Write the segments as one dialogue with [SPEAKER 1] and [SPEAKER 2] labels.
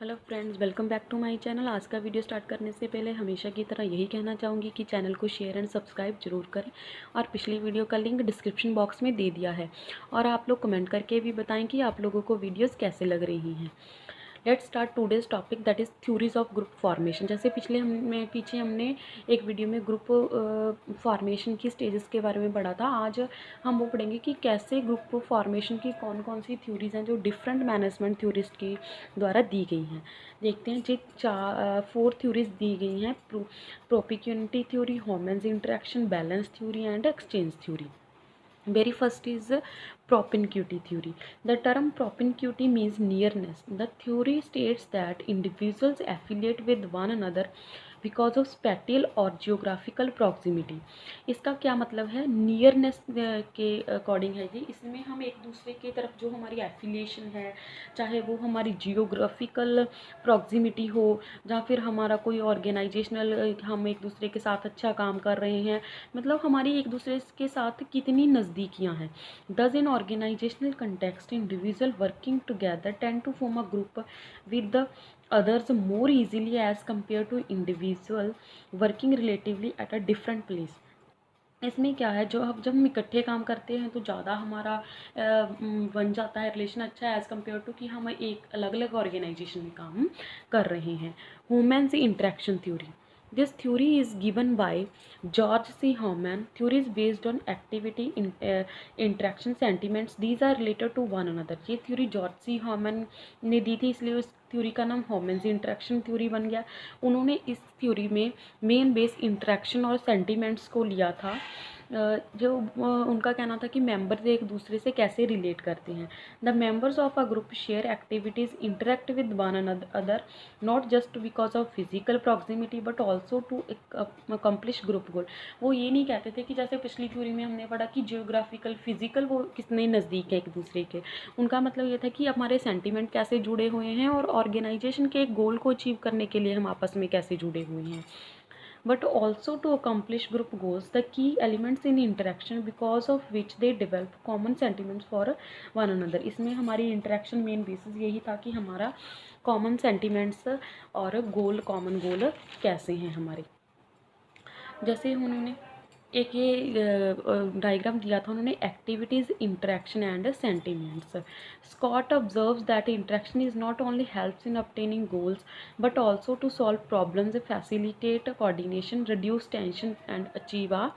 [SPEAKER 1] Hello friends, welcome back to my channel. आज का video start करने से पहले हमेशा की तरह यही कहना चाहूँगी कि चैनल को शेयर एंड सब्सक्राइब जरूर करें और पिछली वीडियो का लिंक डिस्क्रिप्शन बॉक्स में दे दिया है। और आप लोग कमेंट करके भी बताएं कि आप लोगों को वीडियोस कैसे लग रही हैं। Let's start today's topic that is theories of group formation. जैसे पीछे हमने एक वीडियो में ग्रुप फॉर्मेशन की स्टेजेस के बारे में पढ़ा था। आज हम वो पढ़ेंगे कि कैसे ग्रुप फॉर्मेशन की कौन कौन सी थ्योरीज हैं जो डिफरेंट मैनेजमेंट थ्योरिस्ट के द्वारा दी गई हैं। देखते हैं जी, 4 थ्योरीज दी गई हैं: propinquity theory, humans interaction, balance theory and exchange theory. Very first is propinquity theory. The term propinquity means nearness. The theory states that individuals affiliate with one another because of spatial और geographical proximity. इसका क्या मतलब है? Nearness के according है जी। इसमें हम एक दूसरे की तरफ जो हमारी एफिलिएशन है, चाहे वो हमारी जियोग्राफिकल प्रॉक्सिमिटी हो या फिर हमारा कोई ऑर्गेनाइजेशनल, हम एक दूसरे के साथ अच्छा काम कर रहे हैं, मतलब हमारी एक दूसरे के साथ कितनी नज़दीकियाँ हैं। Thus in organizational context individual working together tend to form a group with the others more easily as compared to individual working relatively at a different place. इसमें क्या है, जब हम इकट्ठे काम करते हैं तो ज़्यादा हमारा बन जाता है रिलेशन अच्छा है एज़ कम्पेयर टू कि हम एक अलग अलग ऑर्गेनाइजेशन में काम कर रहे हैं। Humans interaction theory. This theory is given by George C. Hohmann. Theory is based on activity, interaction, sentiments. These are related to one another. ये थ्योरी जॉर्ज सी हॉमन ने दी थी, इसलिए उस थ्योरी का नाम ह्यूमन्स इंटरेक्शन थ्योरी बन गया। उन्होंने इस थ्योरी में मेन बेस इंटरेक्शन और सेंटिमेंट्स को लिया था। जो उनका कहना था कि मेंबर्स एक दूसरे से कैसे रिलेट करते हैं। The members of a group share activities, interact with one another, not just because of physical proximity but also to accomplish group goal. वो ये नहीं कहते थे कि जैसे पिछली थ्योरी में हमने पढ़ा कि जियोग्राफिकल फिजिकल वो कितने नज़दीक है एक दूसरे के। उनका मतलब ये था कि हमारे सेंटिमेंट कैसे जुड़े हुए हैं और ऑर्गेनाइजेशन के एक गोल को अचीव करने के लिए हम आपस में कैसे जुड़े हुए हैं। But also to accomplish group goals, the key elements in interaction because of which they develop common sentiments for one another. इसमें हमारी इंटरेक्शन मेन बेसिस यही था कि हमारा कॉमन सेंटिमेंट्स और गोल, कॉमन गोल कैसे हैं हमारे। जैसे उन्होंने एक ये डायग्राम दिया था उन्होंने, activities, interaction and sentiments. Scott observes that interaction is not only helps in obtaining goals but also to solve problems, facilitate coordination, reduce tension and achieve a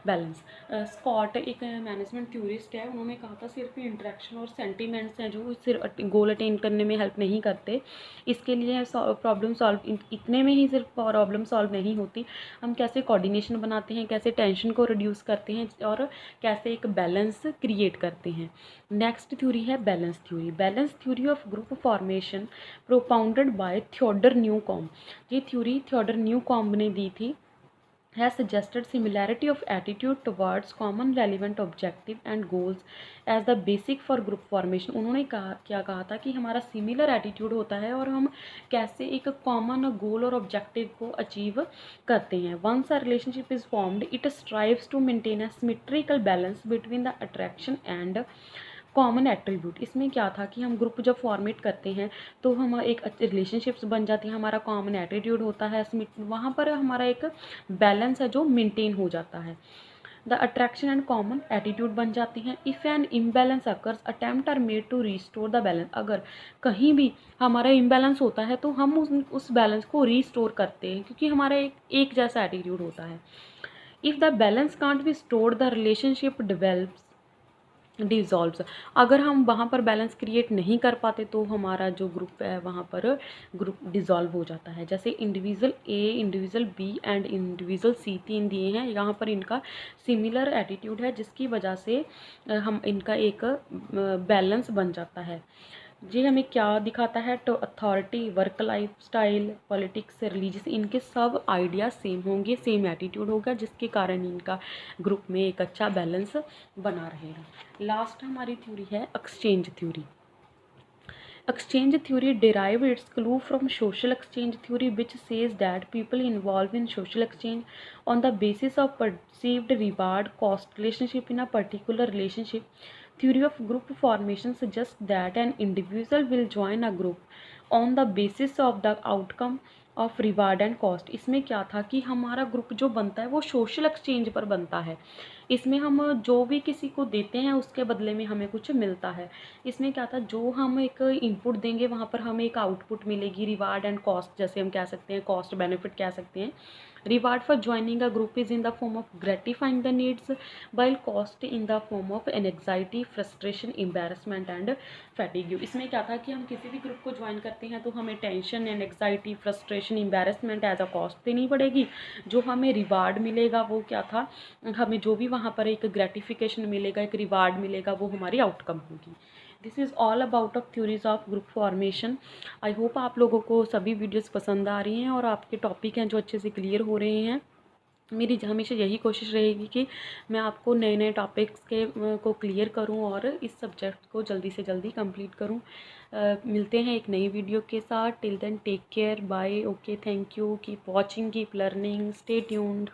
[SPEAKER 1] balance. Scott एक मैनेजमेंट थ्योरिस्ट है। उन्होंने कहा था सिर्फ interaction और sentiments हैं जो सिर्फ गोल अटेन करने में हेल्प नहीं करते। इसके लिए प्रॉब्लम सॉल्व, इतने में ही सिर्फ प्रॉब्लम सॉल्व नहीं होती, हम कैसे कोऑर्डिनेशन बनाते हैं, कैसे टेंशन को रिड्यूस करते हैं और कैसे एक बैलेंस क्रिएट करते हैं। नेक्स्ट थ्योरी है balance theory. Balance theory of group formation propounded by Theodore Newcomb. ये थ्योरी थियोडर न्यूकॉम ने दी थी. has suggested similarity of attitude towards common relevant objective and goals as the basic for group formation. उन्होंने कहा था कि हमारा similar attitude होता है और हम कैसे एक कॉमन गोल और ऑब्जेक्टिव को अचीव करते हैं. Once a relationship is formed, it strives to maintain a symmetrical balance between the attraction and common attribute. इसमें क्या था कि हम ग्रुप जब फॉर्मेट करते हैं तो हम एक रिलेशनशिप्स बन जाती हैं, हमारा कॉमन एटीट्यूड होता है, वहाँ पर हमारा एक बैलेंस है जो मेंटेन हो जाता है. The attraction and common attitude बन जाती हैं. If an imbalance occurs, attempt are made to restore the balance. अगर कहीं भी हमारा इम्बैलेंस होता है तो हम उस बैलेंस को रिस्टोर करते हैं क्योंकि हमारा एक जैसा एटीट्यूड होता है. If the balance can't be stored, the relationship dissolves. अगर हम वहाँ पर बैलेंस क्रिएट नहीं कर पाते तो हमारा जो ग्रुप है वहाँ पर ग्रुप डिज़ॉल्व हो जाता है. जैसे individual A, individual B and individual C 3 दिए हैं. यहाँ पर इनका सिमिलर एटीट्यूड है जिसकी वजह से हम इनका एक बैलेंस बन जाता है. ये हमें क्या दिखाता है, तो authority, work life style, politics, religious, इनके सब आइडिया सेम होंगे, सेम एटीट्यूड होगा जिसके कारण इनका ग्रुप में एक अच्छा बैलेंस बना रहेगा. लास्ट हमारी थ्योरी है exchange theory. Exchange theory derived its clue from social exchange theory, which says that people involved in social exchange on the basis of perceived reward cost relationship in a particular relationship. Theory of group formation suggests that an individual will join a group on the basis of the outcome of reward and cost. इसमें क्या था कि हमारा group जो बनता है वो social exchange पर बनता है। इसमें हम जो भी किसी को देते हैं उसके बदले में हमें कुछ मिलता है। इसमें क्या था, जो हम एक इनपुट देंगे वहाँ पर हमें एक आउटपुट मिलेगी। रिवार्ड एंड कॉस्ट जैसे हम कह सकते हैं, कॉस्ट बेनिफिट कह सकते हैं। Reward for joining a group is in the form of gratifying the needs, while cost in the form of anxiety, frustration, embarrassment and fatigue। इसमें क्या था कि हम किसी भी ग्रुप को ज्वाइन करते हैं तो हमें tension, anxiety, frustration, embarrassment as a cost देनी पड़ेगी। जो हमें रिवार्ड मिलेगा वो क्या था, हमें जो भी वहाँ पर एक ग्रेटिफिकेशन मिलेगा, एक रिवार्ड मिलेगा, वो हमारी आउटकम होगी। This is all about of theories of group formation. I hope आप लोगों को सभी वीडियोज़ पसंद आ रही हैं और आपके टॉपिक हैं जो अच्छे से क्लियर हो रहे हैं। मेरी हमेशा यही कोशिश रहेगी कि मैं आपको नए नए टॉपिक्स के को क्लियर करूं और इस सब्जेक्ट को जल्दी से जल्दी कंप्लीट करूं। मिलते हैं एक नई वीडियो के साथ। Till then take care, bye, okay, thank you, keep watching, keep learning, stay tuned.